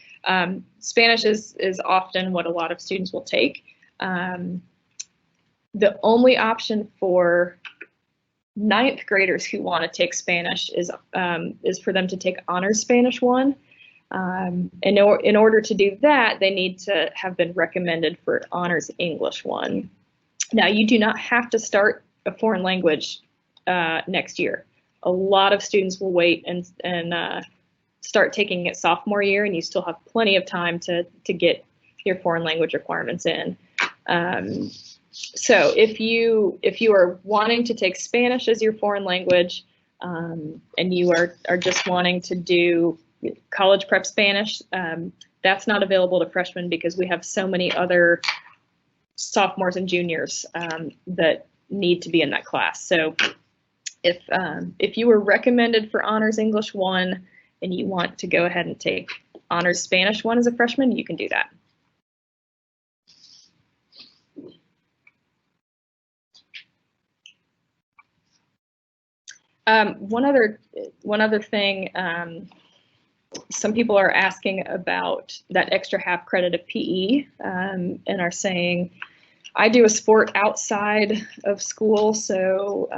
Spanish is often what a lot of students will take. The only option for 9th graders who want to take Spanish is for them to take Honors Spanish 1. And in order to do that, they need to have been recommended for Honors English 1. Now, you do not have to start a foreign language next year. A lot of students will wait and start taking it sophomore year, and you still have plenty of time to get your foreign language requirements in. So if you are wanting to take Spanish as your foreign language, and you are just wanting to do college prep Spanish, that's not available to freshmen because we have so many other sophomores and juniors that need to be in that class. So if you were recommended for Honors English 1 and you want to go ahead and take Honors Spanish 1 as a freshman, you can do that. One other thing, some people are asking about that extra half credit of PE, and are saying, I do a sport outside of school, so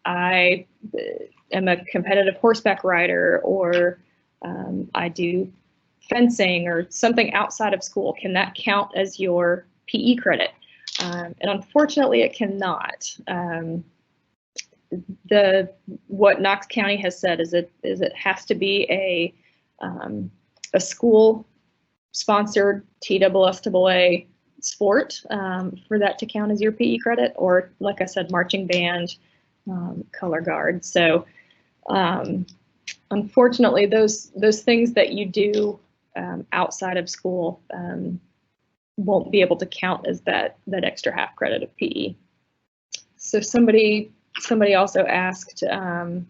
I am a competitive horseback rider, or I do fencing or something outside of school. Can that count as your PE credit? And unfortunately, it cannot. What Knox County has said is it has to be a school sponsored TSSAA sport for that to count as your PE credit, or like I said, marching band, color guard. So unfortunately, those things that you do outside of school won't be able to count as that extra half credit of PE. So somebody also asked on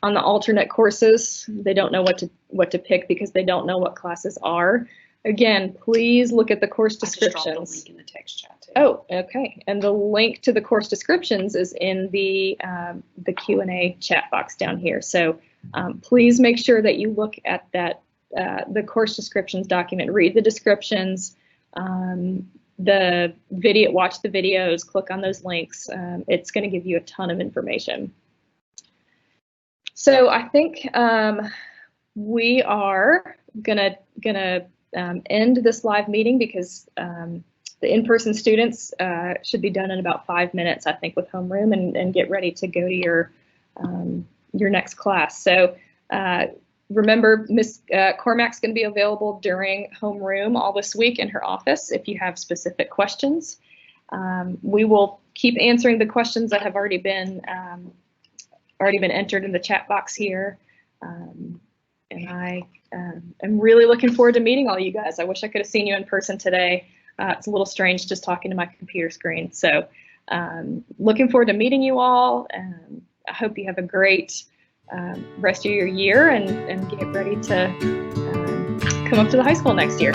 the alternate courses, they don't know what to pick because they don't know what classes are. Again, please look at the course descriptions. I just dropped the link in the text chat too. Oh, okay. And the link to the course descriptions is in the Q&A chat box down here. So please make sure that you look at that the course descriptions document. Read the descriptions. The video, watch the videos, click on those links. It's going to give you a ton of information. So I think we are gonna end this live meeting because the in-person students should be done in about 5 minutes, I think, with homeroom and get ready to go to your next class. So remember, Ms. Cormack's going to be available during homeroom all this week in her office if you have specific questions. We will keep answering the questions that have already been entered in the chat box here. And I am really looking forward to meeting all you guys. I wish I could have seen you in person today. It's a little strange just talking to my computer screen. So looking forward to meeting you all. I hope you have a great rest of your year and get ready to come up to the high school next year.